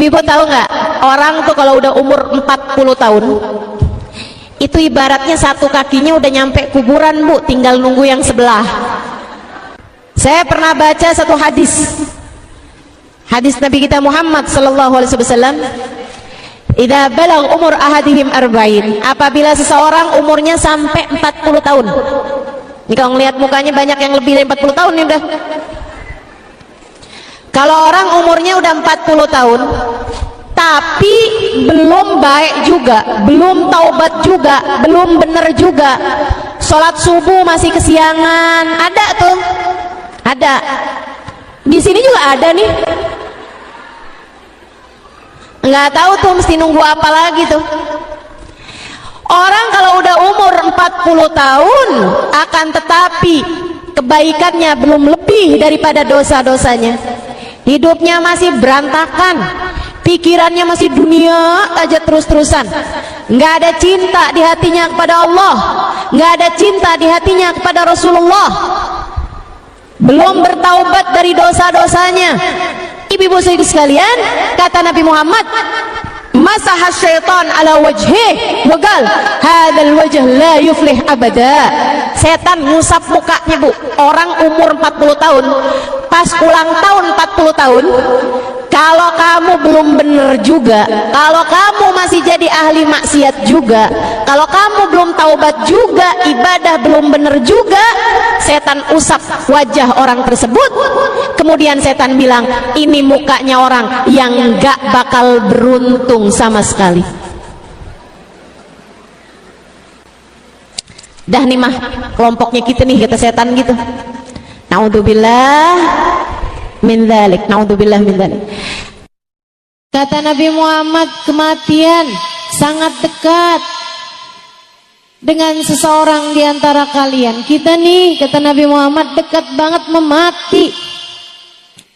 Ibu tahu nggak, orang tuh kalau udah umur 40 tahun itu ibaratnya satu kakinya udah nyampe kuburan, Bu, tinggal nunggu yang sebelah. Saya pernah baca satu hadis Nabi kita Muhammad sallallahu alaihi wasallam, idza balagh umur ahadihim arba'in, apabila seseorang umurnya sampai 40 tahun. Ini kalau ngelihat mukanya banyak yang lebih dari 40 tahun nih udah. Kalau orang umurnya udah 40 tahun tapi belum baik juga, belum taubat juga, belum bener juga, sholat subuh masih kesiangan, ada tuh, ada. Di sini juga ada nih. Nggak tahu tuh mesti nunggu apa lagi tuh. Orang kalau udah umur 40 tahun akan tetapi kebaikannya belum lebih daripada dosa-dosanya, hidupnya masih berantakan, pikirannya masih dunia aja terus-terusan, nggak ada cinta di hatinya kepada Allah, nggak ada cinta di hatinya kepada Rasulullah, belum bertaubat dari dosa-dosanya. Ibu-ibu sekalian, kata Nabi Muhammad, masahas syaitan ala wajhih wa qal hadzal wajh la yuflih abada. Setan ngusap mukanya, Bu, orang umur 40 tahun pas ulang tahun 40 tahun. Kalau kamu belum bener juga, kalau kamu masih jadi ahli maksiat juga, kalau kamu belum taubat juga, ibadah belum bener juga, setan usap wajah orang tersebut. Kemudian setan bilang, ini mukanya orang yang gak bakal beruntung sama sekali. Dah nih mah kelompoknya kita nih, kata setan gitu. Naudzubillah min dzalik, naudzubillah min dzalik. Kata Nabi Muhammad, kematian sangat dekat dengan seseorang di antara kalian. Kita nih, kata Nabi Muhammad, dekat banget memati.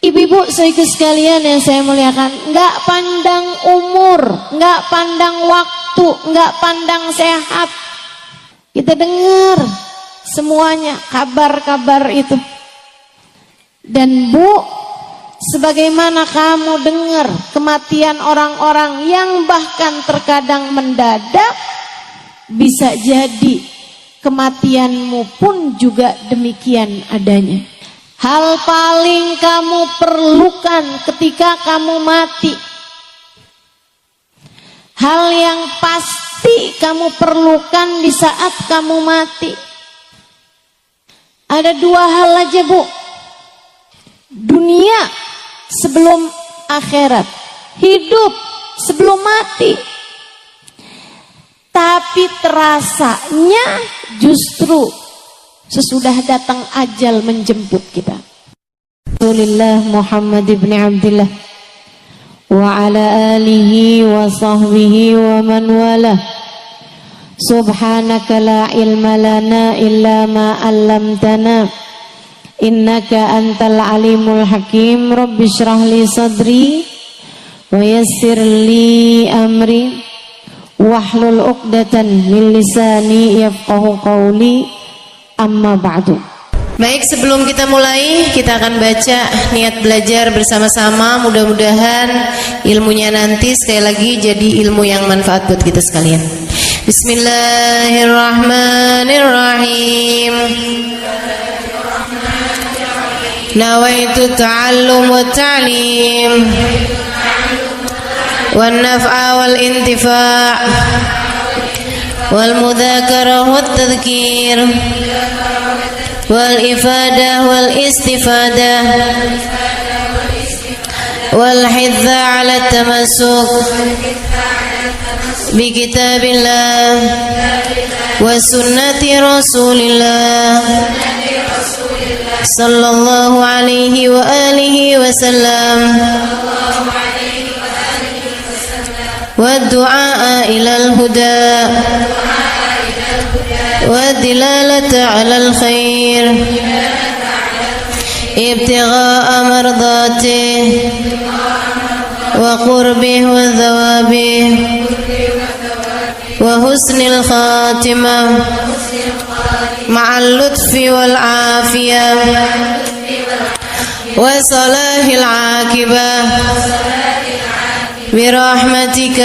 Ibu-ibu sekalian yang saya muliakan, nggak pandang umur, nggak pandang waktu, nggak pandang sehat. Kita dengar semuanya kabar-kabar itu. Dan Bu, sebagaimana kamu dengar kematian orang-orang yang bahkan terkadang mendadak, bisa jadi kematianmu pun juga demikian adanya. Hal paling kamu perlukan ketika kamu mati, hal yang pasti kamu perlukan di saat kamu mati, ada dua hal aja, Bu. Dunia sebelum akhirat, hidup sebelum mati. Tapi terasanya justru sesudah datang ajal menjemput kita. Rasulullah Muhammad ibn Abdullah wa ala alihi wa sahbihi wa man wala. Subhanaka la ilma lana illa ma 'allamtana, innaka antal alimul hakim. Rabbi shrah li sadri wa yassir li amri wahlul 'uqdatan min lisani yafqahu qawli, amma ba'du. Baik, sebelum kita mulai, kita akan baca niat belajar bersama-sama. Mudah-mudahan ilmunya nanti sekali lagi jadi ilmu yang manfaat buat kita sekalian. Bismillahirrahmanirrahim. Nawaitu ta'allum wa ta'lim wan naf'a wal intifa' wal mudzakarah wat tadhkir wal ifadah wal istifadah wal hidza 'ala tamassuk bi kitabillah wa sunnati rasulillah sallallahu alaihi wa alihi wasallam wa du'a ilal huda wa dilalata alal khair ibtigha'a mardatih wa qurbih wa thawabih wa husnil khatimah ma'al lutfi wal afiyah wa salahil aqibah برحمتك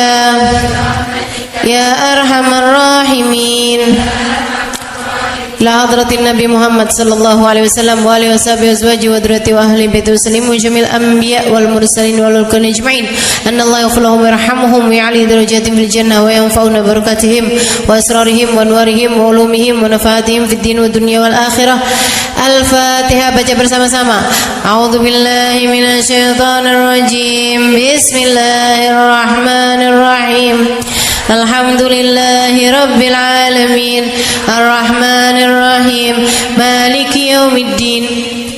يا أرحم الراحمين. إلى حضرة النبي محمد صلى الله عليه وسلم وآله وصحبه وأزواجه وذريته وأهل بيته وسلم وجميع الأنبياء والمرسلين والملائكة أجمعين أن الله يغفر لهم ويرحمهم ويعلي درجاتهم في الجنة وينفعنا بركاتهم وأسرارهم وأنوارهم وعلومهم ونفعاتهم في الدين والدنيا والآخرة. الفاتحة. Baca bersama-sama. A'udzu billahi minasyaitonir rajim. Bismillahirrahmanirrahim. Alhamdulillahi rabbil alamin. Arrahmanir rahim. Maliki yaumiddin.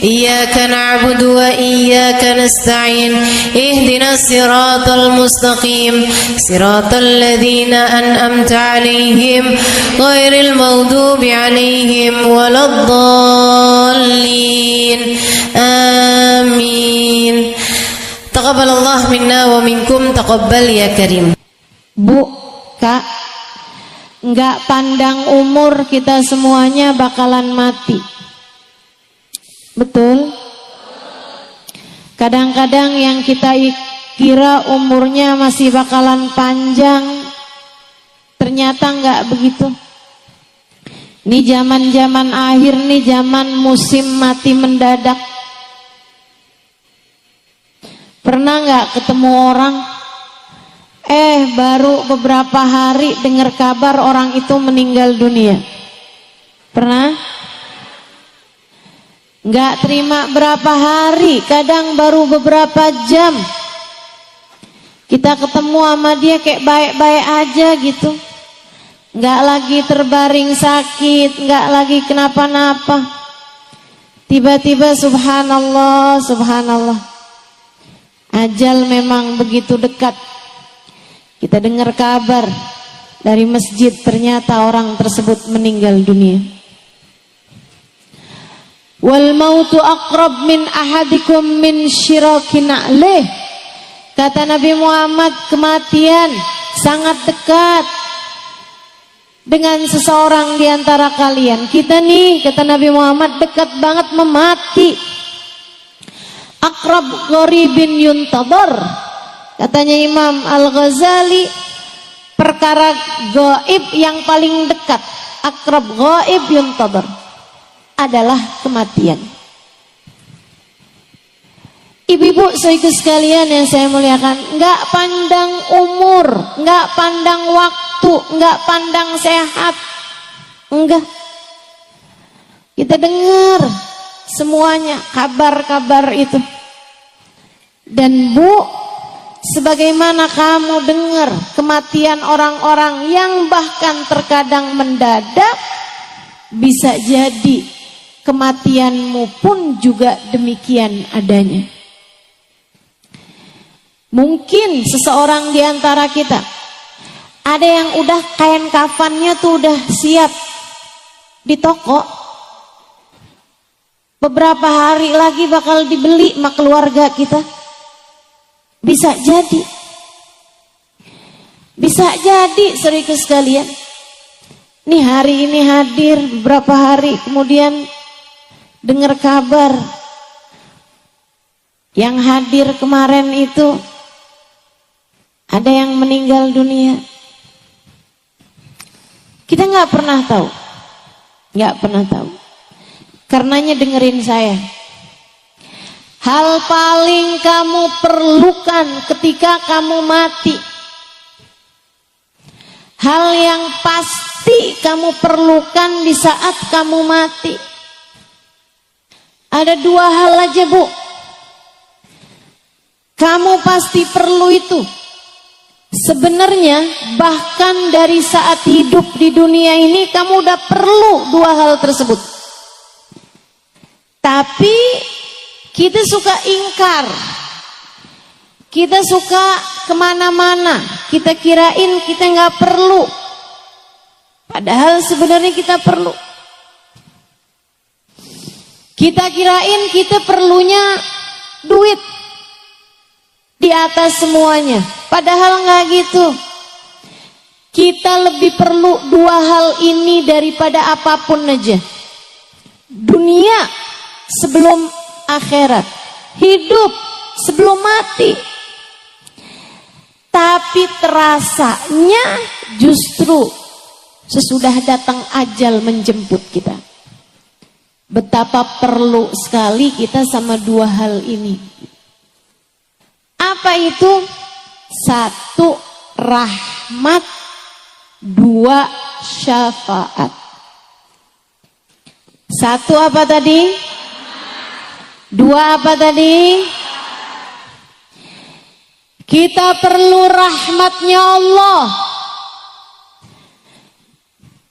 Iyyaka na'budu wa iyyaka nasta'in. Ihdinas siratal mustaqim. Siratal ladzina an'amta 'alaihim ghairil maghdubi 'alaihim waladdallin. Amin. Taqabbalallahu minna wa minkum. Taqabbal ya karim. Bu, Kak, nggak pandang umur, kita semuanya bakalan mati. Betul? Kadang-kadang yang kita kira umurnya masih bakalan panjang, ternyata nggak begitu. Ini zaman-zaman akhir nih, zaman musim mati mendadak. Pernah nggak ketemu orang, baru beberapa hari dengar kabar orang itu meninggal dunia? Pernah? Nggak terima berapa hari, kadang baru beberapa jam kita ketemu sama dia kayak baik-baik aja gitu, nggak lagi terbaring sakit, nggak lagi kenapa-napa. Tiba-tiba subhanallah, subhanallah, ajal memang begitu dekat. Kita dengar kabar dari masjid, ternyata orang tersebut meninggal dunia. Wal mautu aqrab min ahadikum min syirakin na'lih. Kata Nabi Muhammad, kematian sangat dekat dengan seseorang di antara kalian. Kita nih, kata Nabi Muhammad, dekat banget memati. Aqrab gharibin yuntadhar. Katanya Imam Al-Ghazali, perkara gaib yang paling dekat, akrab gaib yuntadhar, adalah kematian. Ibu-ibu saudaraku sekalian yang saya muliakan, nggak pandang umur, nggak pandang waktu, nggak pandang sehat, enggak. Kita dengar semuanya kabar-kabar itu. Dan Bu, sebagaimana kamu dengar kematian orang-orang yang bahkan terkadang mendadak, bisa jadi kematianmu pun juga demikian adanya. Mungkin seseorang di antara kita, ada yang udah kain kafannya tuh udah siap di toko, beberapa hari lagi bakal dibeli sama keluarga kita. Bisa jadi, bisa jadi saudaraku sekalian, nih hari ini hadir, beberapa hari kemudian dengar kabar yang hadir kemarin itu ada yang meninggal dunia. Kita nggak pernah tahu, nggak pernah tahu. Karenanya dengerin saya. Hal paling kamu perlukan ketika kamu mati, hal yang pasti kamu perlukan di saat kamu mati, ada dua hal aja Bu. Kamu pasti perlu itu. Sebenarnya bahkan dari saat hidup di dunia ini kamu udah perlu dua hal tersebut. Tapi kita suka ingkar, kita suka kemana-mana, kita kirain kita nggak perlu, padahal sebenarnya kita perlu. Kita kirain kita perlunya duit di atas semuanya, padahal nggak gitu. Kita lebih perlu dua hal ini daripada apapun aja. Dunia sebelum akhirat, hidup sebelum mati. Tapi terasanya justru sesudah datang ajal menjemput kita. Betapa perlu sekali kita sama dua hal ini. Apa itu? Satu, rahmat. Dua, syafaat. Satu apa tadi? Dua apa tadi? Kita perlu rahmatnya Allah.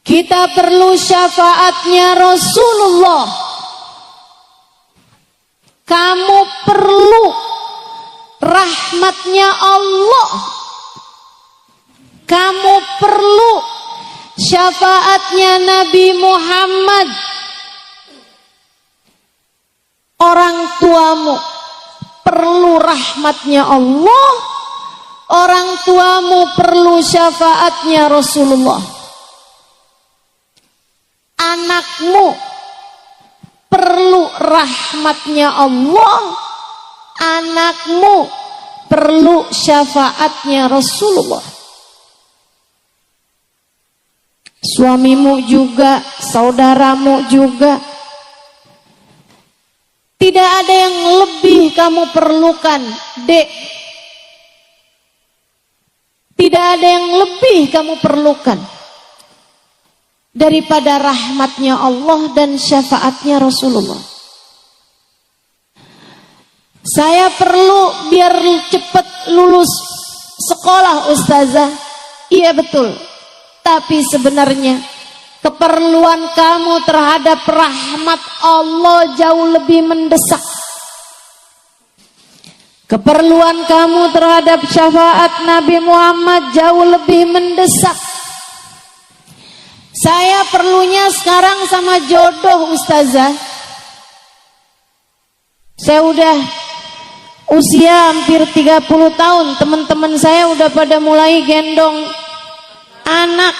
Kita perlu syafaatnya Rasulullah. Kamu perlu rahmatnya Allah. Kamu perlu syafaatnya Nabi Muhammad. Orang tuamu perlu rahmatnya Allah. Orang tuamu perlu syafaatnya Rasulullah. Anakmu perlu rahmatnya Allah. Anakmu perlu syafaatnya Rasulullah. Suamimu juga, saudaramu juga. Tidak ada yang lebih kamu perlukan, Dek. Tidak ada yang lebih kamu perlukan daripada rahmatnya Allah dan syafaatnya Rasulullah. Saya perlu biar cepat lulus sekolah, Ustazah. Iya betul. Tapi sebenarnya keperluan kamu terhadap rahmat Allah jauh lebih mendesak. Keperluan kamu terhadap syafaat Nabi Muhammad jauh lebih mendesak. Saya perlunya sekarang sama jodoh, Ustazah. Saya udah usia hampir 30 tahun. Teman-teman saya udah pada mulai gendong anak.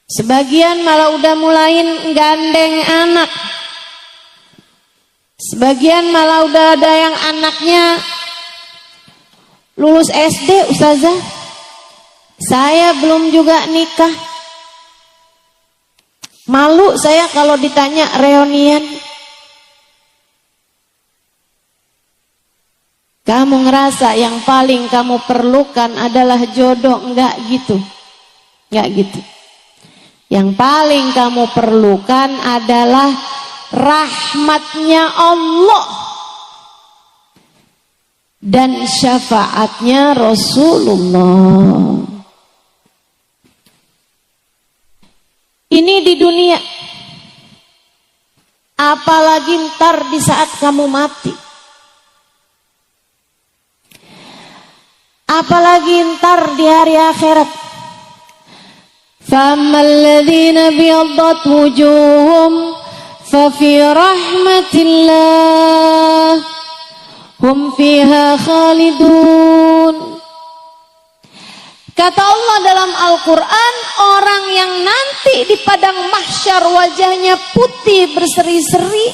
Sebagian malah udah mulai gandeng anak. Sebagian malah udah ada yang anaknya lulus SD, Ustazah. Saya belum juga nikah. Malu saya kalau ditanya reunian. Kamu ngerasa yang paling kamu perlukan adalah jodoh? Enggak gitu. Enggak gitu. Yang paling kamu perlukan adalah rahmatnya Allah dan syafaatnya Rasulullah. Ini di dunia. Apalagi ntar di saat kamu mati. Apalagi ntar di hari akhirat. فَأَمَّا الَّذِينَ بِيَضَّتْ وُجُوهُهُمْ فَفِي رَحْمَةِ اللَّهِ هُمْ فِيهَا خَالِدُونَ. Kata Allah dalam Al-Quran, orang yang nanti di padang mahsyar wajahnya putih berseri-seri,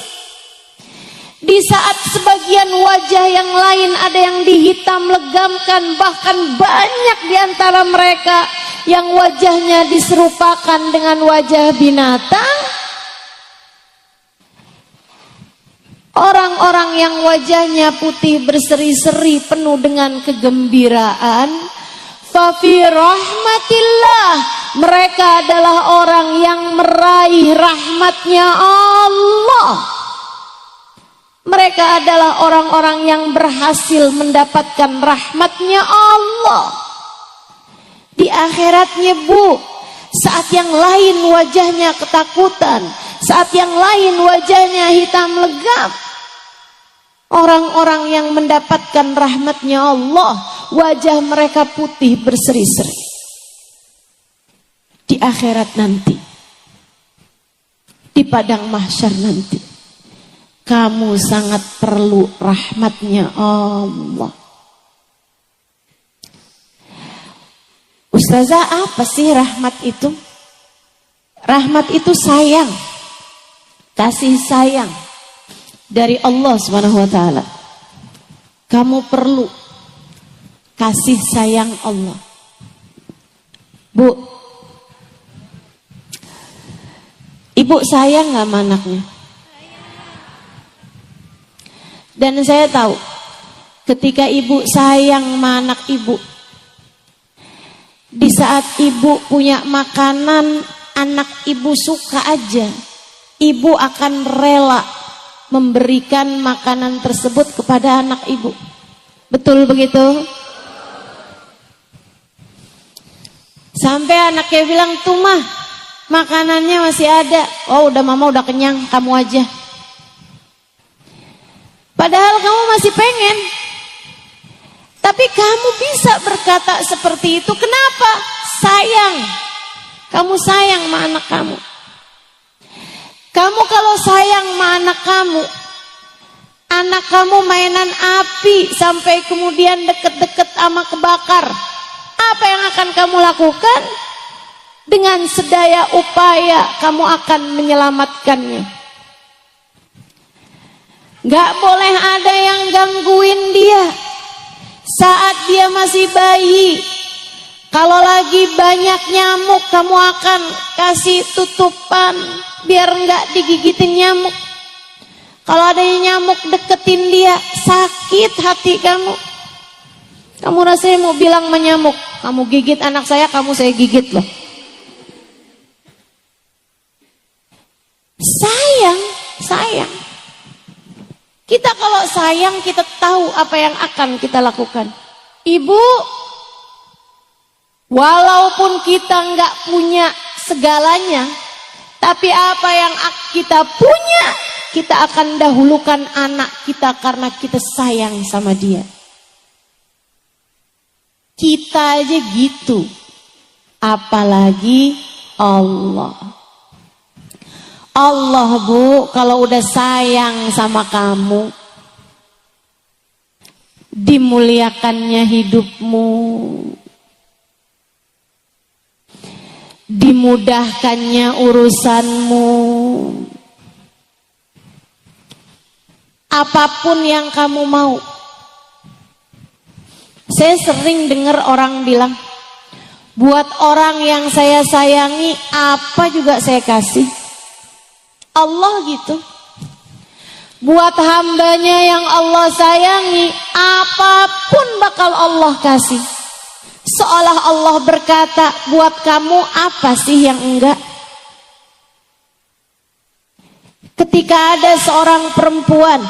di saat sebagian wajah yang lain ada yang dihitam legamkan, bahkan banyak di antara mereka yang wajahnya diserupakan dengan wajah binatang. Orang-orang yang wajahnya putih berseri-seri penuh dengan kegembiraan, fa fi rahmatillah, mereka adalah orang yang meraih rahmatnya Allah. Mereka adalah orang-orang yang berhasil mendapatkan rahmatnya Allah. Di akhiratnya, Bu, saat yang lain wajahnya ketakutan, saat yang lain wajahnya hitam legam, orang-orang yang mendapatkan rahmatnya Allah, wajah mereka putih berseri-seri. Di akhirat nanti, di padang mahsyar nanti, kamu sangat perlu rahmatnya Allah. Ustazah, apa sih rahmat itu? Rahmat itu sayang, kasih sayang dari Allah Subhanahu wa taala. Kamu perlu kasih sayang Allah. Bu, ibu sayang gak sama anaknya? Dan saya tahu ketika ibu sayang sama anak ibu, di saat ibu punya makanan anak ibu suka aja, ibu akan rela memberikan makanan tersebut kepada anak ibu. Betul begitu? Sampai anaknya bilang, tuh mah makanannya masih ada. Oh udah mama udah kenyang, kamu aja. Padahal kamu masih pengen. Tapi kamu bisa berkata seperti itu. Kenapa? Sayang. Kamu sayang sama anak kamu. Kamu kalau sayang sama anak kamu mainan api sampai kemudian deket-deket sama kebakar. Apa yang akan kamu lakukan? Dengan sedaya upaya kamu akan menyelamatkannya. Gak boleh ada yang gangguin dia saat dia masih bayi. Kalau lagi banyak nyamuk, kamu akan kasih tutupan biar gak digigitin nyamuk. Kalau ada nyamuk deketin dia, sakit hati kamu. Kamu rasanya mau bilang sama nyamuk, kamu gigit anak saya gigit loh. Sayang. Kita kalau sayang, kita tahu apa yang akan kita lakukan. Ibu, walaupun kita nggak punya segalanya, tapi apa yang kita punya, kita akan dahulukan anak kita karena kita sayang sama dia. Kita aja gitu, apalagi Allah. Allah bu, kalau udah sayang sama kamu, dimuliakannya hidupmu, dimudahkannya urusanmu, apapun yang kamu mau. Saya sering dengar orang bilang, buat orang yang saya sayangi apa juga saya kasih. Allah gitu. Buat hambanya yang Allah sayangi, apapun bakal Allah kasih. Seolah Allah berkata, buat kamu apa sih yang enggak? Ketika ada seorang perempuan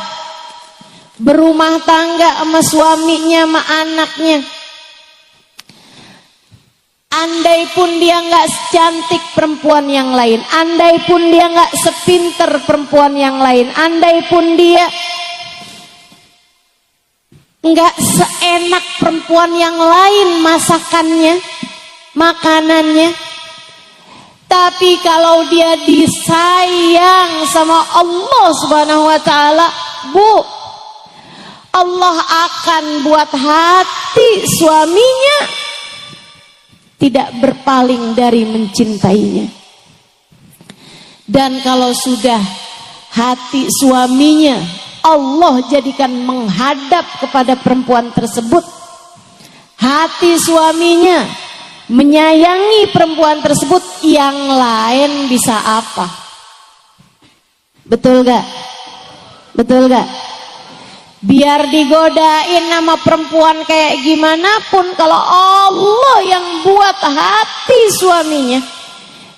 berumah tangga sama suaminya, sama anaknya, andai pun dia nggak secantik perempuan yang lain, andai pun dia nggak sepinter perempuan yang lain, andai pun dia nggak seenak perempuan yang lain masakannya, makanannya, tapi kalau dia disayang sama Allah Subhanahu wa taala, bu, Allah akan buat hati suaminya tidak berpaling dari mencintainya. Dan kalau sudah hati suaminya Allah jadikan menghadap kepada perempuan tersebut, hati suaminya menyayangi perempuan tersebut, yang lain bisa apa? Betul gak? Betul gak? Biar digodain nama perempuan kayak gimana pun, kalau Allah yang buat hati suaminya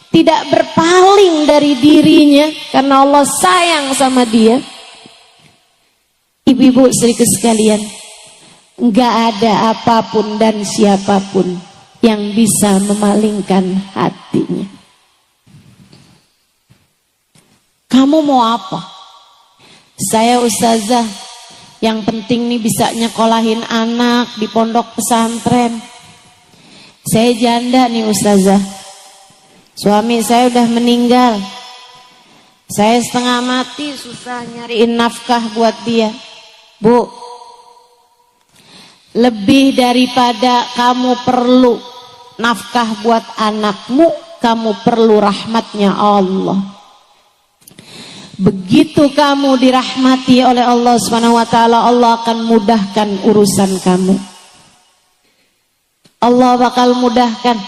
tidak berpaling dari dirinya karena Allah sayang sama dia, ibu-ibu saudaraku sekalian, enggak ada apapun dan siapapun yang bisa memalingkan hatinya. Kamu mau apa? Saya ustazah, yang penting nih bisa nyekolahin anak di pondok pesantren. Saya janda nih ustazah, suami saya udah meninggal, saya setengah mati susah nyariin nafkah buat dia. Bu, lebih daripada kamu perlu nafkah buat anakmu, kamu perlu rahmatnya Allah. Begitu kamu dirahmati oleh Allah Subhanahu wa taala, Allah akan mudahkan urusan kamu. Allah bakal mudahkan,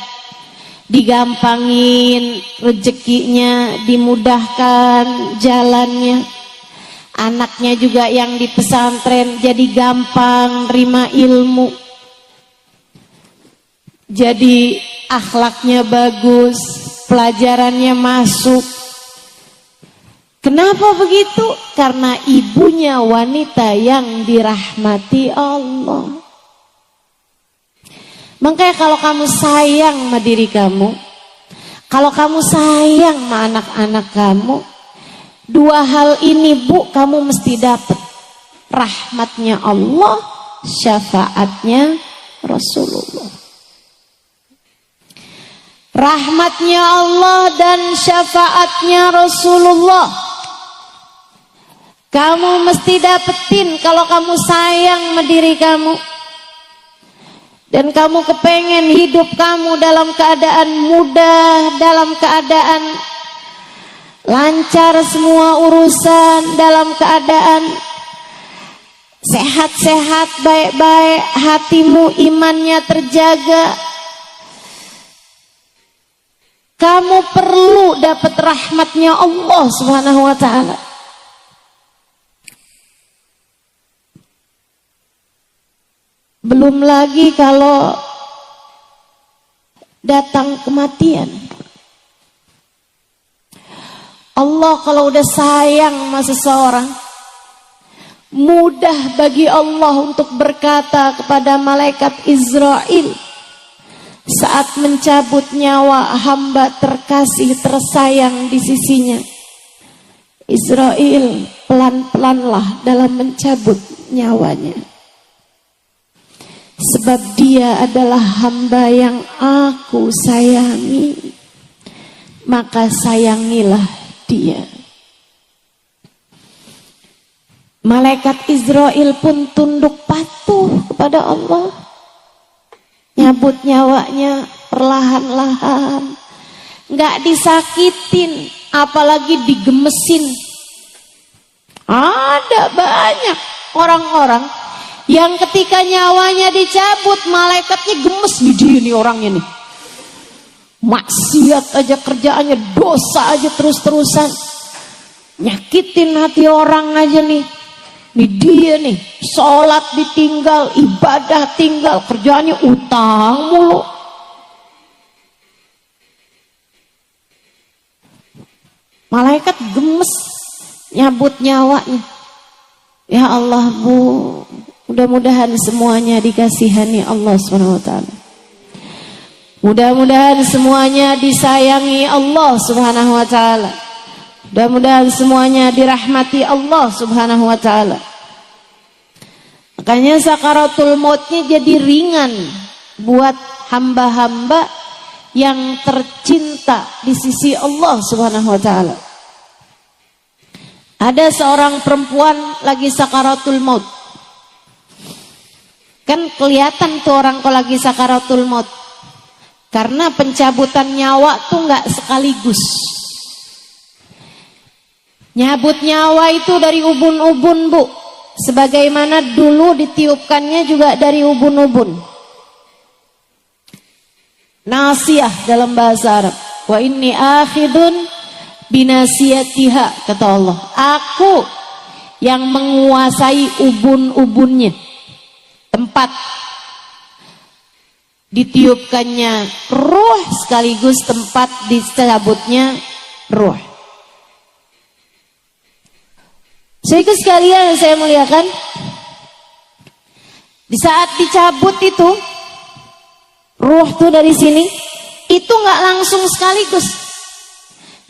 digampangin rezekinya, dimudahkan jalannya. Anaknya juga yang di pesantren jadi gampang terima ilmu, jadi akhlaknya bagus, pelajarannya masuk. Kenapa begitu? Karena ibunya wanita yang dirahmati Allah. Makanya kalau kamu sayang sama diri kamu, kalau kamu sayang sama anak-anak kamu, dua hal ini Bu, kamu mesti dapat. Rahmatnya Allah, syafaatnya Rasulullah. Rahmatnya Allah dan syafaatnya Rasulullah kamu mesti dapetin kalau kamu sayang sama diri kamu. Dan kamu kepengen hidup kamu dalam keadaan mudah, dalam keadaan lancar semua urusan, dalam keadaan sehat-sehat, baik-baik, hatimu imannya terjaga. Kamu perlu dapat rahmatnya Allah Subhanahu wa ta'ala. Belum lagi kalau datang kematian. Allah kalau udah sayang sama seseorang, mudah bagi Allah untuk berkata kepada malaikat Israel saat mencabut nyawa hamba terkasih tersayang di sisinya. Israel, pelan-pelanlah dalam mencabut nyawanya. Sebab dia adalah hamba yang aku sayangi, maka sayangilah dia. Malaikat Israel pun tunduk patuh kepada Allah, nyabut nyawanya perlahan-lahan, nggak disakitin, apalagi digemesin. Ada banyak orang-orang yang ketika nyawanya dicabut, malaikatnya gemes nih, dia nih orangnya nih. Maksiat aja kerjaannya, dosa aja terus-terusan. Nyakitin hati orang aja nih. Nih dia nih, sholat ditinggal, ibadah tinggal, kerjaannya utang mulu. Malaikat gemes nyabut nyawanya. Ya Allah Bu, mudah-mudahan semuanya dikasihani Allah SWT. Mudah-mudahan semuanya disayangi Allah Subhanahu wa ta'ala. Mudah-mudahan semuanya dirahmati Allah Subhanahu wa ta'ala. Makanya sakaratul mautnya jadi ringan buat hamba-hamba yang tercinta di sisi Allah Subhanahu wa ta'ala. Ada seorang perempuan lagi sakaratul maut. Kan kelihatan tuh orang kalau lagi sakaratul maut. Karena pencabutan nyawa tuh nggak sekaligus. Nyabut nyawa itu dari ubun-ubun Bu. Sebagaimana dulu ditiupkannya juga dari ubun-ubun. Nasiyah dalam bahasa Arab. Wa inni akhidun binasiyatiha, kata Allah. Aku yang menguasai ubun-ubunnya. Tempat ditiupkannya ruh sekaligus tempat dicabutnya ruh. Saudara sekalian saya muliakan, di saat dicabut itu ruh tuh dari sini, itu nggak langsung sekaligus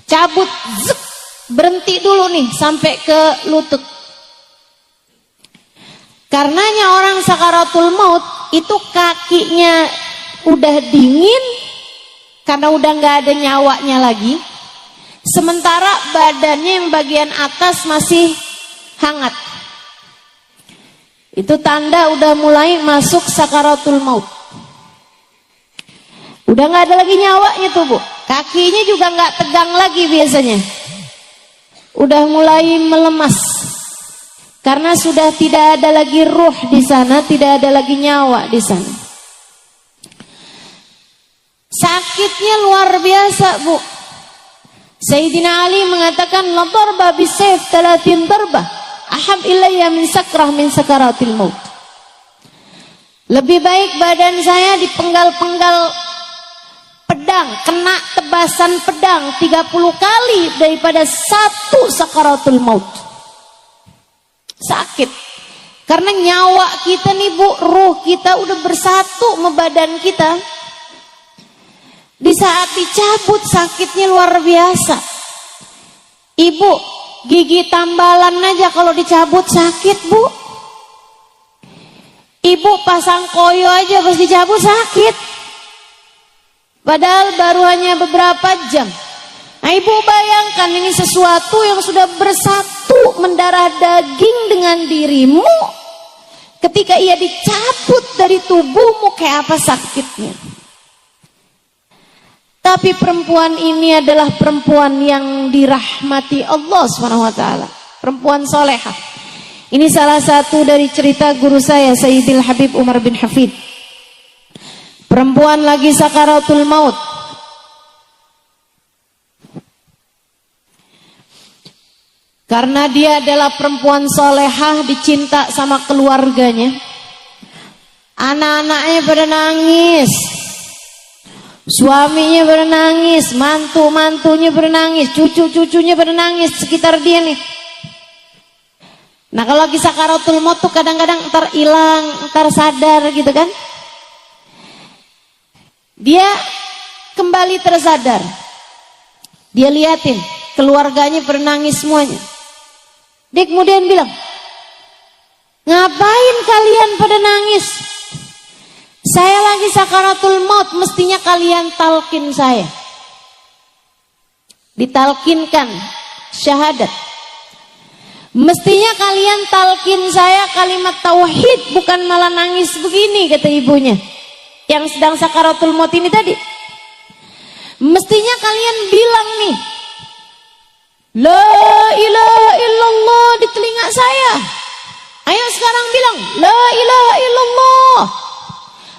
cabut, zek, berhenti dulu nih sampai ke lutut. Karenanya orang sakaratul maut itu kakinya udah dingin karena udah nggak ada nyawanya lagi, sementara badannya yang bagian atas masih hangat. Itu tanda udah mulai masuk sakaratul maut. Udah nggak ada lagi nyawanya tuh Bu. Kakinya juga nggak tegang lagi biasanya. Udah mulai melemas. Karena sudah tidak ada lagi ruh di sana, tidak ada lagi nyawa di sana. Sakitnya luar biasa, Bu. Sayyidina Ali mengatakan, la darba bisayf 30 darba ahab ilayya min sakrah min sakaratil maut. Lebih baik badan saya dipenggal-penggal pedang, kena tebasan pedang 30 kali daripada satu sakaratul maut. Sakit. Karena nyawa kita nih, Bu, ruh kita udah bersatu sama badan kita. Di saat dicabut sakitnya luar biasa. Ibu, gigi tambalan aja kalau dicabut sakit, Bu. Ibu pasang koyo aja pas dicabut sakit. Padahal baru hanya beberapa jam. Nah, Ibu bayangkan ini sesuatu yang sudah bersatu mendarah daging dengan dirimu. Ketika ia dicabut dari tubuhmu, kayak apa sakitnya. Tapi perempuan ini adalah perempuan yang dirahmati Allah SWT. Perempuan solehah. Ini salah satu dari cerita guru saya, Sayyidil Habib Umar bin Hafid. Perempuan lagi sakaratul maut. Karena dia adalah perempuan solehah, dicinta sama keluarganya. Anak-anaknya pada nangis. Suaminya bernangis, mantu-mantunya bernangis, cucu-cucunya bernangis sekitar dia nih. Nah, kalau lagi sakaratul maut tuh kadang-kadang ntar hilang, ntar sadar gitu kan. Dia kembali tersadar. Dia liatin keluarganya bernangis semuanya. Dia kemudian bilang, ngapain kalian pada nangis? Saya lagi sakaratul maut, mestinya kalian talkin saya. Ditalkinkan syahadat. Mestinya kalian talkin saya kalimat tauhid, bukan malah nangis begini, kata ibunya. Yang sedang sakaratul maut ini tadi. Mestinya kalian bilang nih, la ilaha illallah di telinga saya. Ayo sekarang bilang, la ilaha illallah.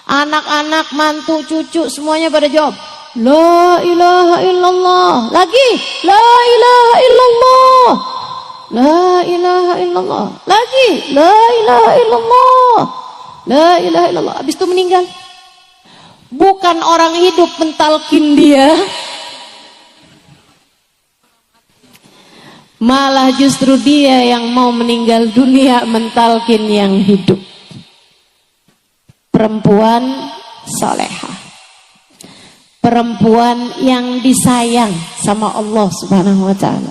Anak-anak, mantu, cucu semuanya pada jawab, la ilaha illallah. Lagi, la ilaha illallah. La ilaha illallah. Lagi, la ilaha illallah. La ilaha illallah. Habis itu meninggal. Bukan orang hidup mentalkin dia, malah justru dia yang mau meninggal dunia mentalkin yang hidup. Perempuan salehah, perempuan yang disayang sama Allah Subhanahu wa ta'ala,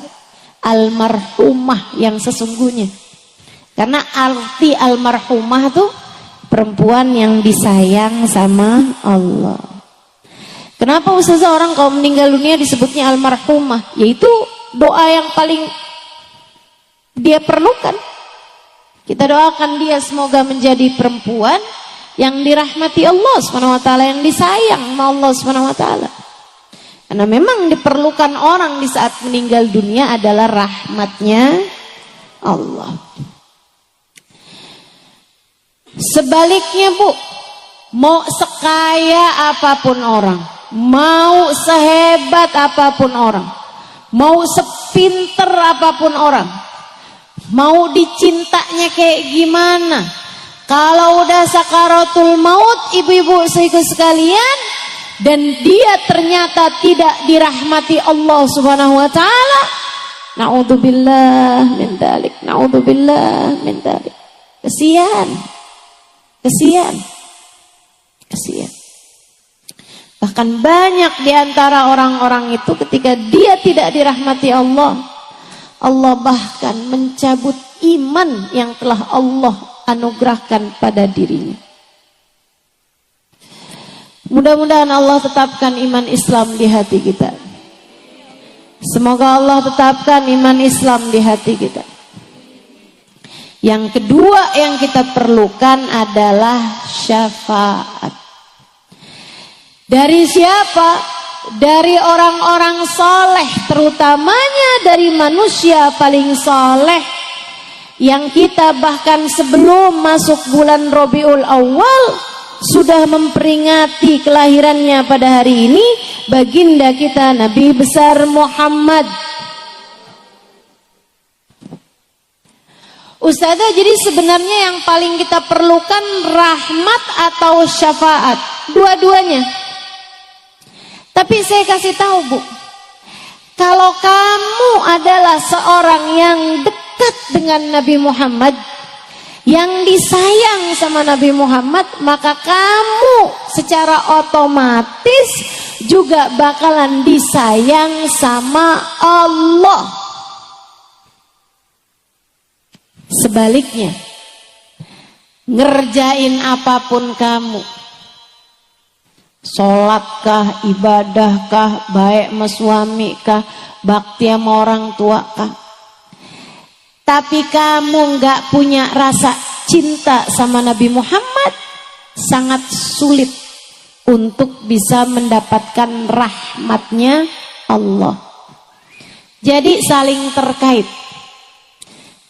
almarhumah yang sesungguhnya. Karena arti almarhumah tuh perempuan yang disayang sama Allah. Kenapa ustazah orang kalau meninggal dunia disebutnya almarhumah? Yaitu doa yang paling dia perlukan. Kita doakan dia semoga menjadi perempuan yang dirahmati Allah SWT, yang disayang sama Allah SWT. Karena memang diperlukan orang di saat meninggal dunia adalah rahmatnya Allah. Sebaliknya, Bu, mau sekaya apapun orang, mau sehebat apapun orang, mau sepinter apapun orang, mau dicintanya kayak gimana, kalau udah sakaratul maut, ibu-ibu sekalian, dan dia ternyata tidak dirahmati Allah Subhanahu wa ta'ala, naudzubillah min dzalik, naudzubillah min dzalik. Kesian. Bahkan banyak di antara orang-orang itu ketika dia tidak dirahmati Allah, Allah bahkan mencabut iman yang telah Allah anugerahkan pada dirinya. Mudah-mudahan Allah tetapkan iman Islam di hati kita. Semoga Allah tetapkan iman Islam di hati kita. Yang kedua yang kita perlukan adalah syafaat. Dari siapa? Dari orang-orang soleh, terutamanya dari manusia paling soleh, yang kita bahkan sebelum masuk bulan Rabiul Awal sudah memperingati kelahirannya pada hari ini, baginda kita Nabi besar Muhammad. Ustazah, jadi sebenarnya yang paling kita perlukan rahmat atau syafaat? Dua-duanya. Tapi saya kasih tahu, Bu, kalau kamu adalah seorang yang dekat dengan Nabi Muhammad, yang disayang sama Nabi Muhammad, maka kamu secara otomatis juga bakalan disayang sama Allah. Sebaliknya, ngerjain apapun kamu, sholatkah, ibadahkah, baik sama suami kah, bakti sama orang tua kah, tapi kamu nggak punya rasa cinta sama Nabi Muhammad, sangat sulit untuk bisa mendapatkan rahmatnya Allah. Jadi saling terkait.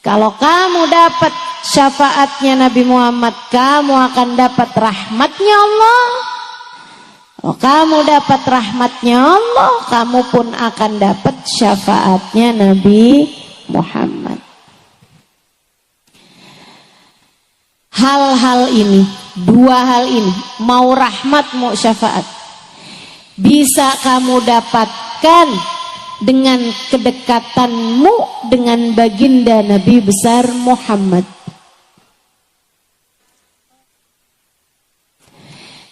Kalau kamu dapat syafaatnya Nabi Muhammad, kamu akan dapat rahmatnya Allah. Kalau kamu dapat rahmatnya Allah, kamu pun akan dapat syafaatnya Nabi Muhammad. Hal-hal ini, dua hal ini, mau rahmat mau syafaat, bisa kamu dapatkan dengan kedekatanmu dengan baginda Nabi besar Muhammad.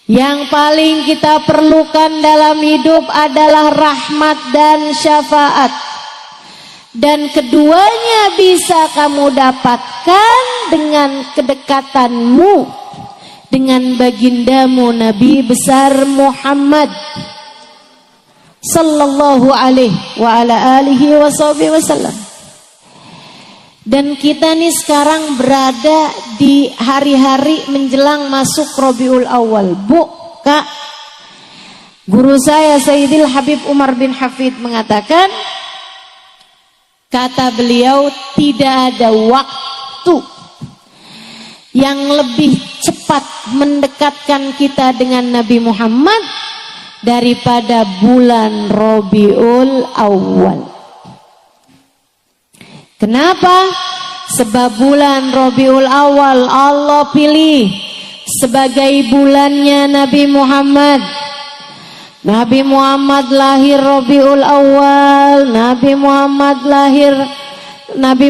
Yang paling kita perlukan dalam hidup adalah rahmat dan syafaat, dan keduanya bisa kamu dapatkan dengan kedekatanmu dengan bagindamu Nabi besar Muhammad sallallahu alaihi wa ala alihi wasallam. Dan kita nih sekarang berada di hari-hari menjelang masuk Rabiul Awal. Bu, Kak, guru saya Sayyidil Habib Umar bin Hafid mengatakan, kata beliau, tidak ada waktu yang lebih cepat mendekatkan kita dengan Nabi Muhammad daripada bulan Rabiul Awal. Kenapa? Sebab bulan Rabiul Awal Allah pilih sebagai bulannya Nabi Muhammad. Nabi Muhammad lahir Rabiul Awal, Nabi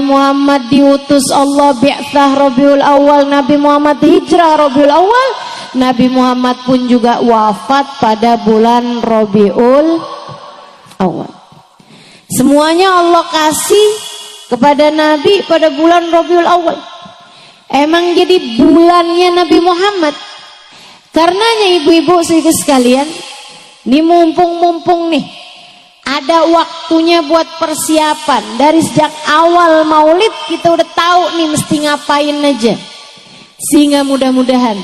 Muhammad diutus Allah bi'tsah Rabiul Awal, Nabi Muhammad hijrah Rabiul Awal, Nabi Muhammad pun juga wafat pada bulan Rabiul Awal. Semuanya Allah kasih kepada Nabi pada bulan Rabiul Awal. Emang jadi bulannya Nabi Muhammad. Karenanya ibu-ibu sekalian, ini mumpung nih ada waktunya buat persiapan. Dari sejak awal maulid kita udah tahu nih mesti ngapain aja, sehingga mudah-mudahan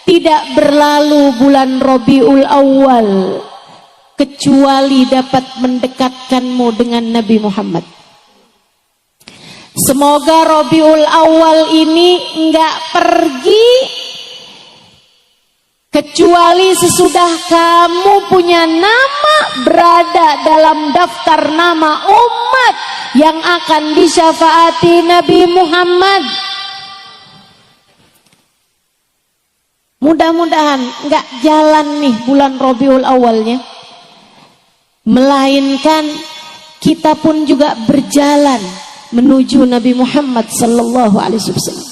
tidak berlalu bulan Rabiul Awal kecuali dapat mendekatkanmu dengan Nabi Muhammad. Semoga Rabiul Awal ini enggak pergi kecuali sesudah kamu punya nama berada dalam daftar nama umat yang akan disyafaati Nabi Muhammad. Mudah-mudahan enggak jalan nih bulan Rabiul Awalnya, melainkan kita pun juga berjalan menuju Nabi Muhammad sallallahu alaihi wasallam.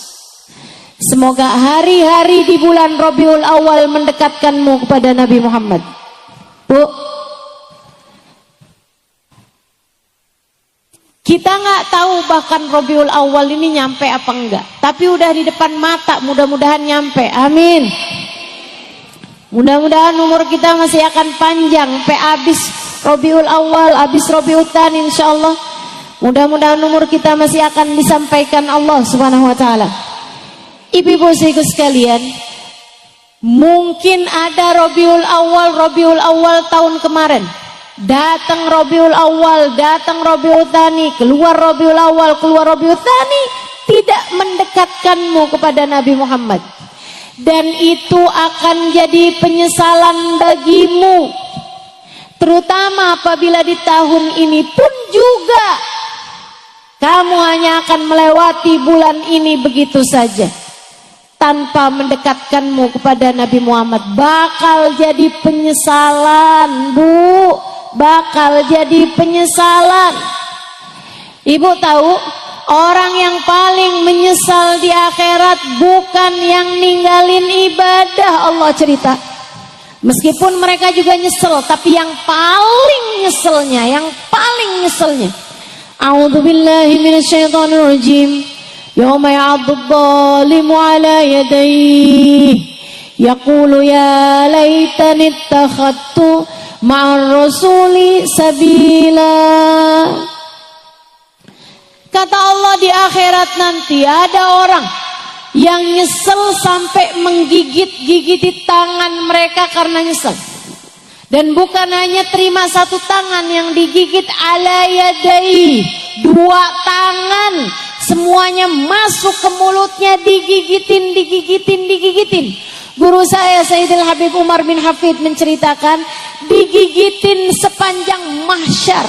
Semoga hari-hari di bulan Rabiul Awal mendekatkanmu kepada Nabi Muhammad. Bu, kita nggak tahu bahkan Rabiul Awal ini nyampe apa enggak, tapi udah di depan mata, mudah-mudahan nyampe. Amin. Mudah-mudahan umur kita masih akan panjang sampai habis Rabiul Awal, habis Rabiul Tsani insyaallah. Mudah-mudahan umur kita masih akan disampaikan Allah Subhanahu wa taala. Ibu-ibu sekalian, mungkin ada Rabiul Awal tahun kemarin. Datang Rabiul Awal, datang Rabiul Tsani, keluar Rabiul Awal, keluar Rabiul Tsani, tidak mendekatkanmu kepada Nabi Muhammad. dan itu akan jadi penyesalan bagimu, terutama apabila di tahun ini pun juga kamu hanya akan melewati bulan ini begitu saja tanpa mendekatkanmu kepada Nabi Muhammad. Bakal jadi penyesalan, Bu, bakal jadi penyesalan. Ibu tahu, orang yang paling menyesal di akhirat bukan yang ninggalin ibadah, Allah cerita. Meskipun mereka juga nyesel, tapi yang paling nyeselnya, A'udzubillahi minasyaitonirrajim. Yauma ya'addu adh-dhalimu 'ala yadayhi yaqulu ya laitani ittakhadtu ma'ar rasuli sabila. Kata Allah, di akhirat nanti ada orang yang nyesel sampai menggigit-gigiti tangan mereka karena nyesel. Dan bukan hanya terima satu tangan yang digigit, ala yadai, dua tangan, semuanya masuk ke mulutnya, digigitin. Guru saya Sayyidil Habib Umar bin Hafid menceritakan, digigitin sepanjang mahsyar,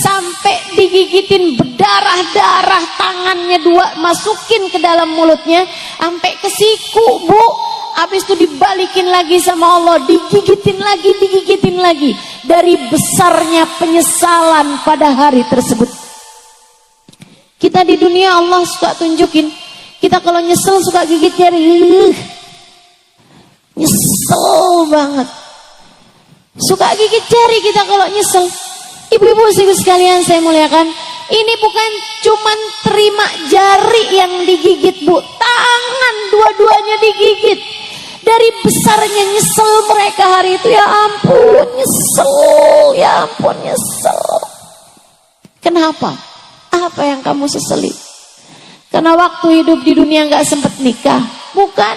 sampai digigitin berdarah-darah, tangannya dua masukin ke dalam mulutnya sampai ke siku, Bu. Habis itu dibalikin lagi sama Allah, digigitin lagi dari besarnya penyesalan pada hari tersebut. Kita di dunia Allah suka tunjukin, kita kalau nyesel suka gigit jari, nyesel banget, suka gigit jari kita kalau nyesel. Ibu-ibu sekalian saya muliakan, ini bukan cuman terima jari yang digigit, Bu, tangan dua-duanya digigit. Dari besarnya nyesel mereka hari itu, ya ampun nyesel. Kenapa? Apa yang kamu sesali? Karena waktu hidup di dunia nggak sempat nikah? Bukan.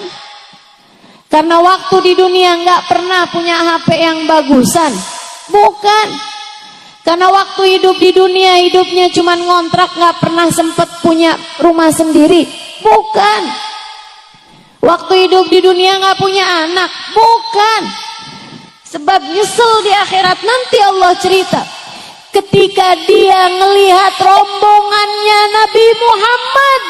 Karena waktu di dunia nggak pernah punya HP yang bagusan? Bukan. Karena waktu hidup di dunia hidupnya cuman ngontrak, nggak pernah sempat punya rumah sendiri? Bukan. Waktu hidup di dunia nggak punya anak? Bukan. Sebab nyesel di akhirat nanti Allah cerita, ketika dia ngelihat rombongannya Nabi Muhammad,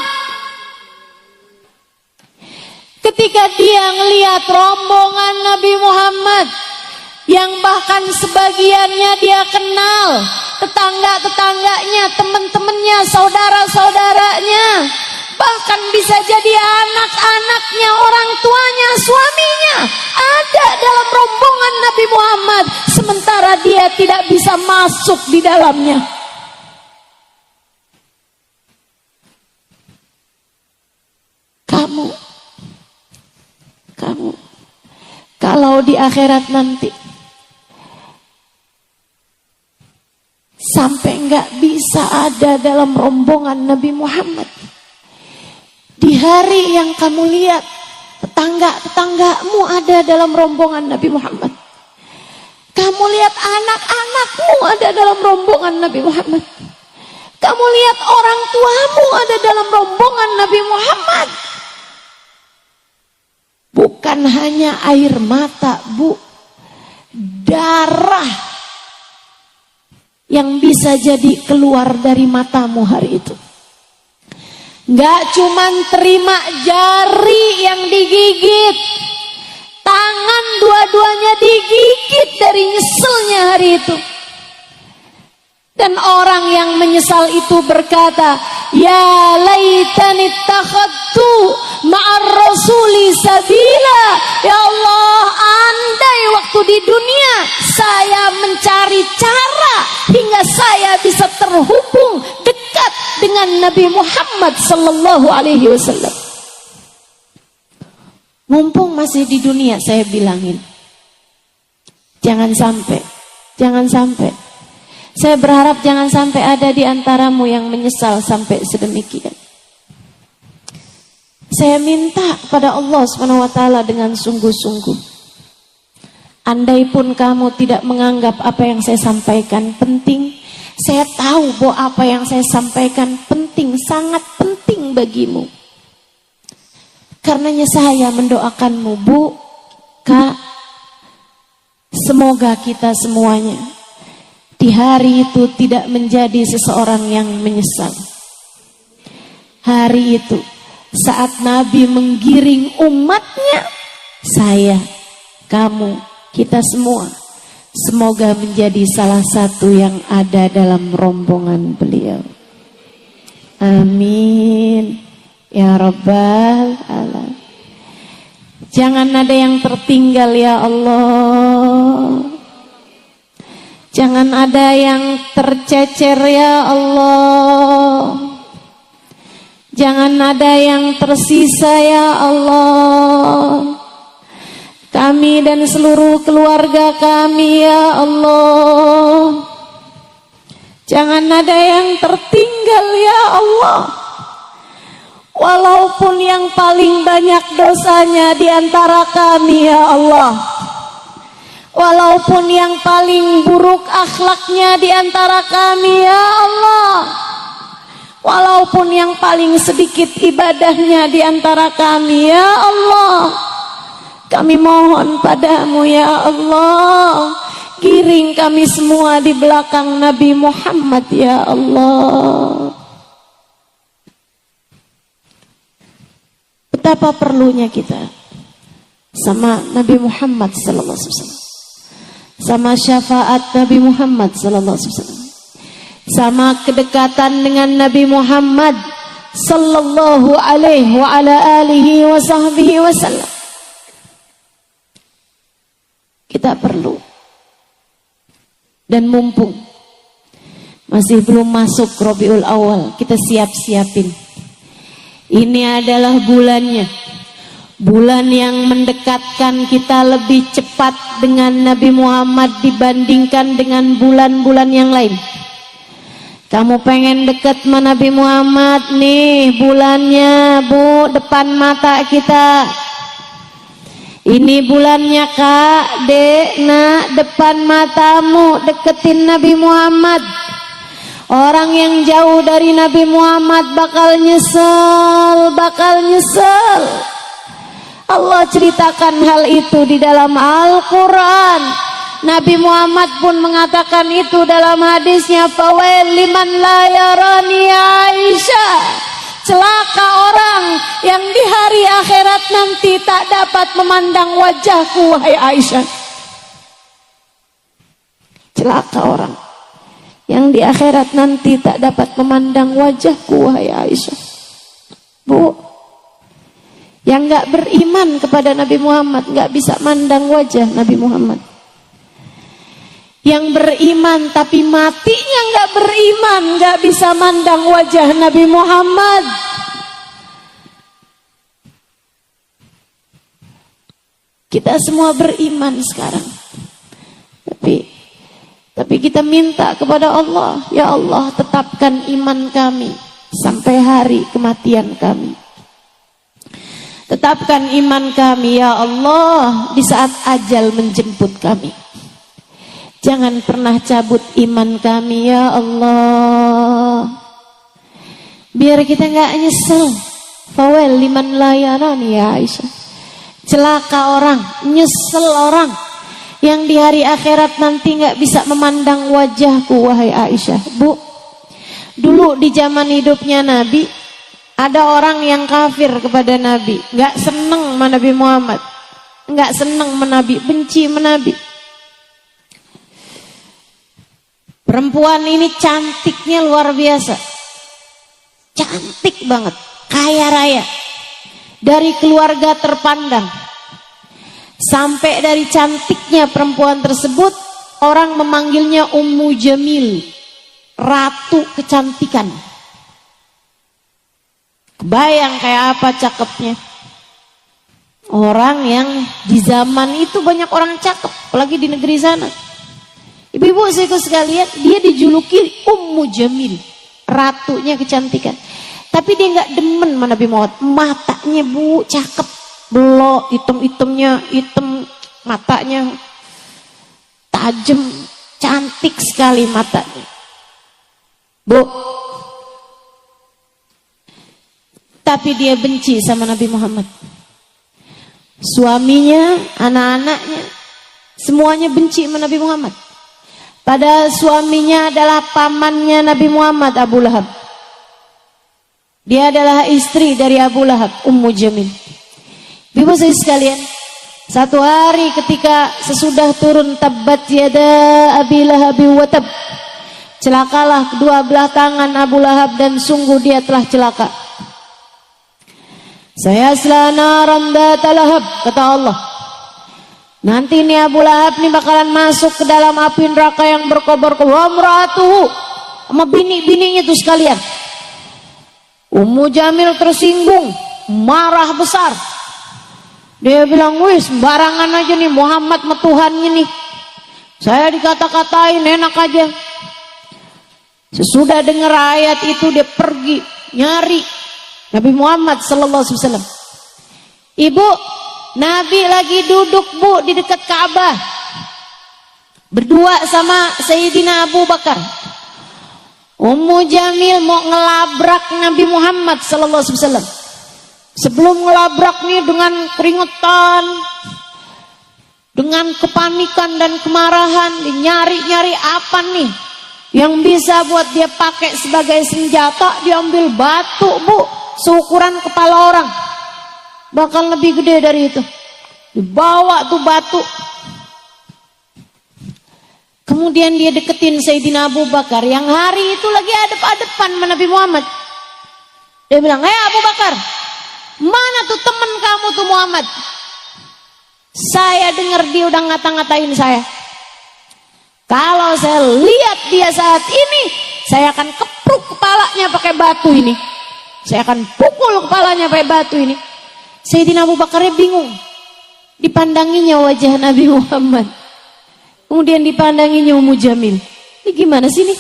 ketika dia ngelihat rombongan Nabi Muhammad yang bahkan sebagiannya dia kenal, tetangga-tetangganya, teman-temannya, saudara-saudaranya, bahkan bisa jadi anak-anaknya, orang tuanya, suaminya ada dalam rombongan Nabi Muhammad, sementara dia tidak bisa masuk di dalamnya. Kamu kalau di akhirat nanti sampai nggak bisa ada dalam rombongan Nabi Muhammad, di hari yang kamu lihat tetangga-tetanggamu ada dalam rombongan Nabi Muhammad, kamu lihat anak-anakmu ada dalam rombongan Nabi Muhammad, kamu lihat orang tuamu ada dalam rombongan Nabi Muhammad, bukan hanya air mata, Bu, darah yang bisa jadi keluar dari matamu hari itu. Gak cuman terima jari yang digigit, tangan dua-duanya digigit dari nyeselnya hari itu. Dan orang yang menyesal itu berkata, ya laitani ittakhadtu ma'ar rasuli sabila. Ya Allah, andai waktu di dunia saya mencari cara hingga saya bisa terhubung dekat dengan Nabi Muhammad sallallahu alaihi wasallam. Mumpung masih di dunia saya bilangin, jangan sampai. Saya berharap jangan sampai ada di antaramu yang menyesal sampai sedemikian. Saya minta kepada Allah SWT dengan sungguh-sungguh, andai pun kamu tidak menganggap apa yang saya sampaikan penting, saya tahu bahwa apa yang saya sampaikan penting, sangat penting bagimu. Karenanya saya mendoakanmu, Bu, Kak, semoga kita semuanya di hari itu tidak menjadi seseorang yang menyesal. Hari itu saat Nabi menggiring umatnya, saya, kamu, kita semua, semoga menjadi salah satu yang ada dalam rombongan beliau. Amin ya Rabbal Alamin. Jangan ada yang tertinggal ya Allah. Jangan ada yang tercecer ya Allah. Jangan ada yang tersisa ya Allah. Kami dan seluruh keluarga kami ya Allah. Jangan ada yang tertinggal ya Allah. Walaupun yang paling banyak dosanya di antara kami ya Allah. Walaupun yang paling buruk akhlaknya di antara kami ya Allah. Walaupun yang paling sedikit ibadahnya di antara kami ya Allah. Kami mohon padamu ya Allah. Giring kami semua di belakang Nabi Muhammad ya Allah. Betapa perlunya kita sama Nabi Muhammad sallallahu alaihi wasallam, sama syafaat Nabi Muhammad sallallahu alaihi wasallam, sama kedekatan dengan Nabi Muhammad sallallahu alaihi wa ala alihi wa sahbihi wasallam. Kita perlu, dan mumpung masih belum masuk Rabiul Awal, kita siap-siapin. Ini adalah bulannya, bulan yang mendekatkan kita lebih cepat dengan Nabi Muhammad dibandingkan dengan bulan-bulan yang lain. Kamu pengen dekat sama Nabi Muhammad, nih bulannya, Bu, depan mata kita. Ini bulannya, Kak, Dek, Nak, depan matamu, deketin Nabi Muhammad. Orang yang jauh dari Nabi Muhammad bakal nyesel, bakal nyesel. Allah ceritakan hal itu di dalam Al-Quran. Nabi Muhammad pun mengatakan itu dalam hadisnya, fawail liman la yarani Aisyah. Celaka orang yang di hari akhirat nanti tak dapat memandang wajahku, wahai Aisyah. Celaka orang yang di akhirat nanti tak dapat memandang wajahku, wahai Aisyah. Bu, yang gak beriman kepada Nabi Muhammad gak bisa mandang wajah Nabi Muhammad. Yang beriman tapi matinya gak beriman gak bisa mandang wajah Nabi Muhammad. Kita semua beriman sekarang, tapi kita minta kepada Allah, ya Allah, tetapkan iman kami sampai hari kematian kami. Tetapkan iman kami ya Allah di saat ajal menjemput kami. Jangan pernah cabut iman kami ya Allah. Biar kita gak nyesel. Fawel liman layaran ya Aisyah. Celaka orang, nyesel orang yang di hari akhirat nanti gak bisa memandang wajahku, wahai Aisyah. Bu, dulu di zaman hidupnya Nabi, ada orang yang kafir kepada Nabi, gak seneng sama Nabi Muhammad, gak seneng sama Nabi, benci sama Nabi. Perempuan ini cantiknya luar biasa, cantik banget, kaya raya, dari keluarga terpandang. Sampai dari cantiknya perempuan tersebut, orang memanggilnya Ummu Jamil, ratu kecantikan. Kebayang kayak apa cakepnya. Orang yang di zaman itu banyak orang cakep, apalagi di negeri sana. Ibu-ibu saudaraku sekalian, dia dijuluki Ummu Jamil, ratunya kecantikan. Tapi dia nggak demen sama Nabi Muhammad. Matanya, Bu, cakep, belok, hitam-hitamnya, hitam, matanya tajam, cantik sekali matanya. Bu, tapi dia benci sama Nabi Muhammad. Suaminya, anak-anaknya, semuanya benci sama Nabi Muhammad. Padahal suaminya adalah pamannya Nabi Muhammad, Abu Lahab. Dia adalah istri dari Abu Lahab, Ummu Jamil. Ibu saya sekalian, satu hari ketika sesudah turun tabbat yada Abi Lahab wa tab, celakalah kedua belah tangan Abu Lahab dan sungguh dia telah celaka. Saya selana ramdat lahab, kata Allah. Nanti ini Abu Lahab ini bakalan masuk ke dalam api neraka yang berkobar-kobar, wamratuhu, sama bini-bininya itu sekalian. Ummu Jamil tersinggung, marah besar. Dia bilang, wih sembarangan aja nih, Muhammad sama Tuhannya nih. Saya dikata-katain enak aja. Sesudah dengar ayat itu dia pergi nyari Nabi Muhammad sallallahu alaihi wasallam. Ibu, Nabi lagi duduk Bu di dekat Ka'bah, berdua sama Sayyidina Abu Bakar. Ummu Jamil mau ngelabrak Nabi Muhammad sallallahu alaihi wasallam. Sebelum ngelabrak nih dengan keringetan, dengan kepanikan dan kemarahan, nyari-nyari apa nih yang bisa buat dia pakai sebagai senjata. Diambil batu Bu, seukuran kepala orang, bahkan lebih gede dari itu. Dibawa tuh batu. Kemudian dia deketin Sayyidina Abu Bakar yang hari itu lagi adep-adepan sama Nabi Muhammad. Dia bilang, hei Abu Bakar, mana tuh teman kamu tuh Muhammad? Saya dengar dia udah ngata-ngatain saya. Kalau saya lihat dia saat ini, saya akan kepruk kepalanya pakai batu ini. Saya akan pukul kepalanya pakai batu ini. Sayyidina Abu Bakarnya bingung. Dipandanginya wajah Nabi Muhammad. Kemudian dipandanginya Ummu Jamil. Ini gimana sih nih?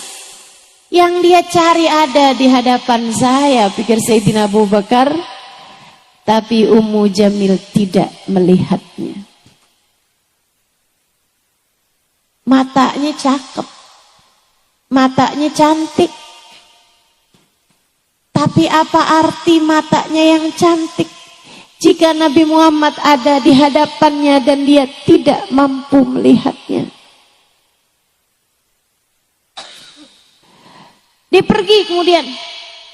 Yang dia cari ada di hadapan saya, pikir Sayyidina Abu Bakar. Tapi Ummu Jamil tidak melihatnya. Matanya cakep. Matanya cantik. Tapi apa arti matanya yang cantik jika Nabi Muhammad ada di hadapannya dan dia tidak mampu melihatnya? Dia pergi kemudian.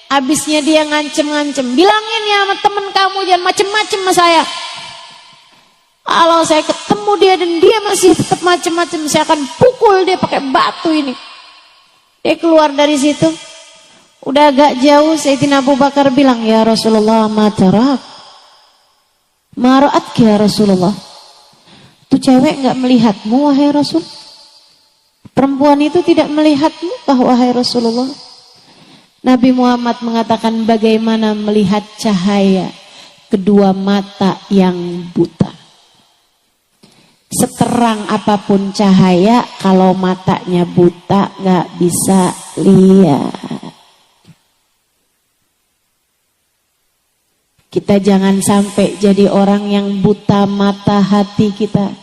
Habisnya dia ngancem-ngancem. Bilangin ya sama temen kamu jangan macem-macem sama saya. Kalau saya ketemu dia dan dia masih tetap macem-macem, saya akan pukul dia pakai batu ini. Dia keluar dari situ. Udah agak jauh, Sayyidina Abu Bakar bilang, ya Rasulullah, ma tarak, ma ra'atki ya Rasulullah. Tuh cewek gak melihatmu wahai Rasul. Perempuan itu tidak melihatmu wahai Rasulullah. Nabi Muhammad mengatakan bagaimana melihat cahaya kedua mata yang buta. Seterang apapun cahaya, kalau matanya buta gak bisa lihat. Kita jangan sampai jadi orang yang buta mata hati kita.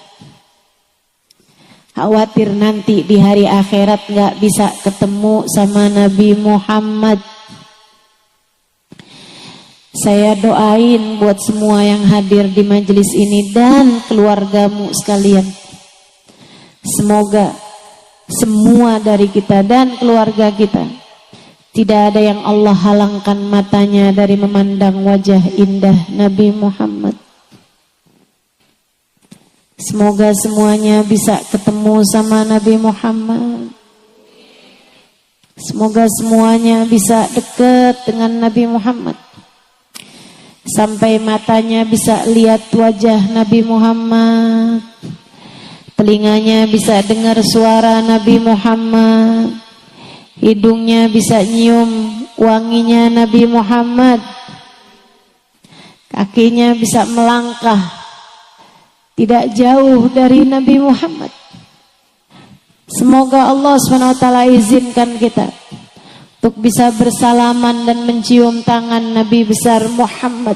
Khawatir nanti di hari akhirat gak bisa ketemu sama Nabi Muhammad. Saya doain buat semua yang hadir di majelis ini dan keluargamu sekalian. Semoga semua dari kita dan keluarga kita, tidak ada yang Allah halangkan matanya dari memandang wajah indah Nabi Muhammad. Semoga semuanya bisa ketemu sama Nabi Muhammad. Semoga semuanya bisa dekat dengan Nabi Muhammad. Sampai matanya bisa lihat wajah Nabi Muhammad. Telinganya bisa dengar suara Nabi Muhammad. Hidungnya bisa nyium wanginya Nabi Muhammad. Kakinya bisa melangkah tidak jauh dari Nabi Muhammad. Semoga Allah SWT izinkan kita untuk bisa bersalaman dan mencium tangan Nabi besar Muhammad.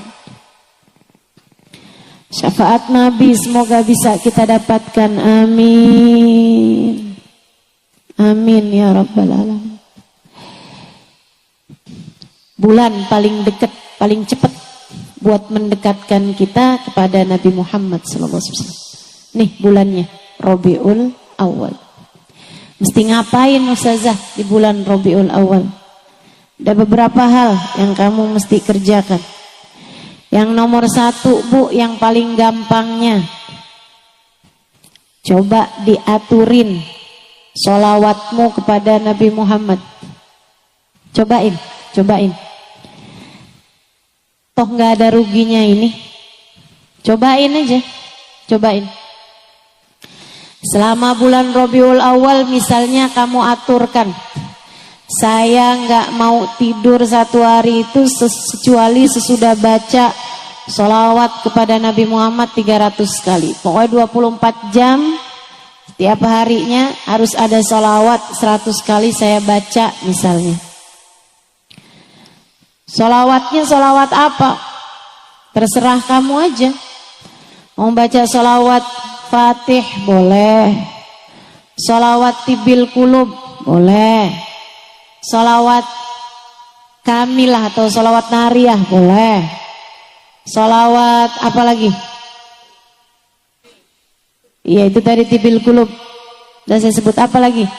Syafaat Nabi semoga bisa kita dapatkan. Amin. Amin ya Rabbal Alamin. Bulan paling dekat paling cepat buat mendekatkan kita kepada Nabi Muhammad SAW. Nih bulannya Rabiul Awal. Mesti ngapain Ustazah di bulan Rabiul Awal? Ada beberapa hal yang kamu mesti kerjakan. Yang nomor 1 Bu, yang paling gampangnya, coba diaturin sholawatmu kepada Nabi Muhammad. Cobain. Toh nggak ada ruginya ini. Cobain aja, cobain. Selama bulan Rabiul Awal misalnya kamu aturkan, saya nggak mau tidur 1 hari itu kecuali sesudah baca sholawat kepada Nabi Muhammad 300 kali. Pokoknya 24 jam setiap harinya harus ada sholawat 100 kali saya baca misalnya. Sholawatnya sholawat apa? Terserah kamu aja. Mau baca sholawat Fatih boleh, sholawat Tibil Kulub boleh, sholawat Kamilah atau sholawat Nariyah boleh, sholawat apa lagi? Iya itu tadi Tibil Kulub. Dan saya sebut apa lagi?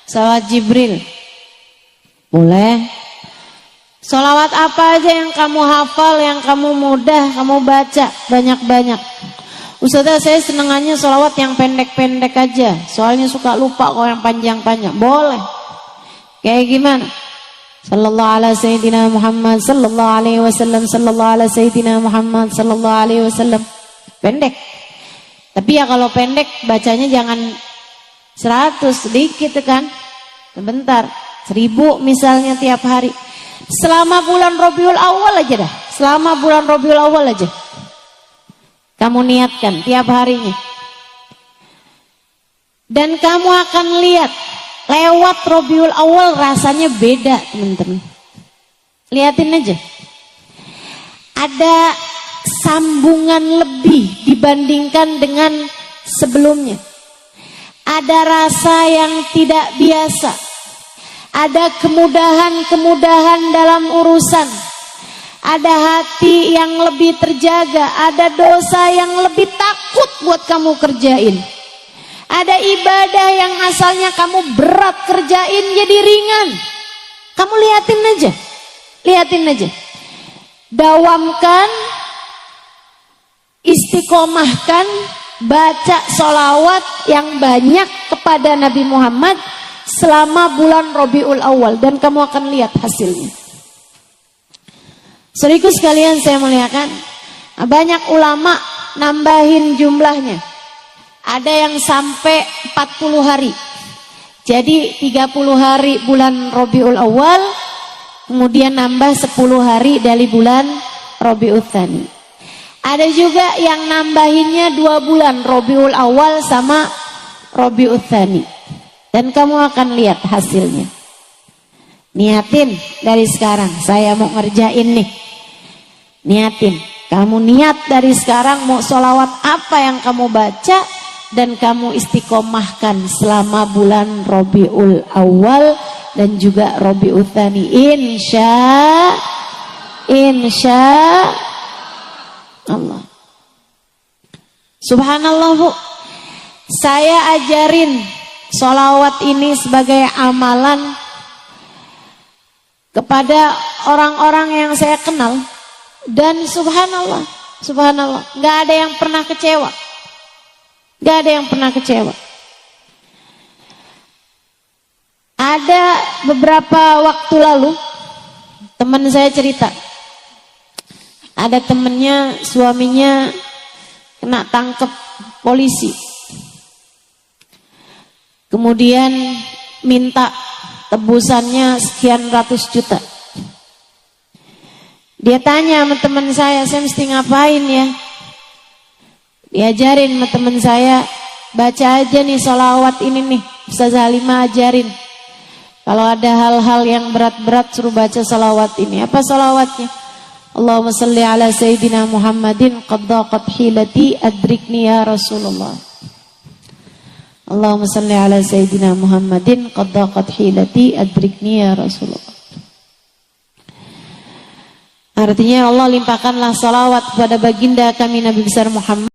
Sholawat Jibril boleh. Sholawat apa aja yang kamu hafal, yang kamu mudah, kamu baca banyak-banyak. Ustazah saya senengannya sholawat yang pendek-pendek aja, soalnya suka lupa kalau yang panjang-panjang. Boleh. Kayak gimana? Sallallahu ala sayyidina Muhammad sallallahu alaihi wasallam, sallallahu ala sayyidina Muhammad sallallahu alaihi wasallam. Pendek. Tapi ya kalau pendek bacanya jangan 100, sedikit kan. Sebentar, 1000 misalnya tiap hari. Selama bulan Rabiul Awal aja dah. Selama bulan Rabiul Awal aja. Kamu niatkan tiap harinya. Dan kamu akan lihat lewat Rabiul Awal rasanya beda, teman-teman. Lihatin aja. Ada sambungan lebih dibandingkan dengan sebelumnya. Ada rasa yang tidak biasa. Ada kemudahan-kemudahan dalam urusan. Ada hati yang lebih terjaga. Ada dosa yang lebih takut buat kamu kerjain. Ada ibadah yang asalnya kamu berat kerjain jadi ringan. Kamu liatin aja. Liatin aja. Dawamkan, istiqomahkan, baca sholawat yang banyak kepada Nabi Muhammad selama bulan Rabiul Awal dan kamu akan lihat hasilnya. Saudaraku sekalian saya muliakan, banyak ulama nambahin jumlahnya. Ada yang sampai 40 hari. Jadi 30 hari bulan Rabiul Awal, kemudian nambah 10 hari dari bulan Rabiul Tsani. Ada juga yang nambahinnya 2 bulan, Rabiul Awal sama Rabiul Tsani. Dan kamu akan lihat hasilnya. Niatin dari sekarang, saya mau ngerjain nih. Niatin, kamu niat dari sekarang mau sholawat apa yang kamu baca. Dan kamu istiqomahkan selama bulan Rabiul Awal dan juga Rabiul Tsani. Insya Allah. Subhanallah Bu, saya ajarin sholawat ini sebagai amalan kepada orang-orang yang saya kenal. Dan subhanallah, gak ada yang pernah kecewa. Gak ada yang pernah kecewa. Ada beberapa waktu lalu teman saya cerita, ada temennya suaminya kena tangkep polisi, kemudian minta tebusannya sekian ratus juta. Dia tanya sama teman saya mesti ngapain ya? Diajarin sama teman saya, baca aja nih sholawat ini nih, Ustazah Halimah ajarin. Kalau ada hal-hal yang berat-berat suruh baca sholawat ini. Apa sholawatnya? Allahumma salli ala Sayyidina Muhammadin qad daqat hilati adrikni ya Rasulullah. Allahumma salli ala Sayyidina Muhammadin qad daqat hilati adrikni ya Rasulullah. Artinya Allah limpahkanlah salawat kepada baginda kami Nabi besar Muhammad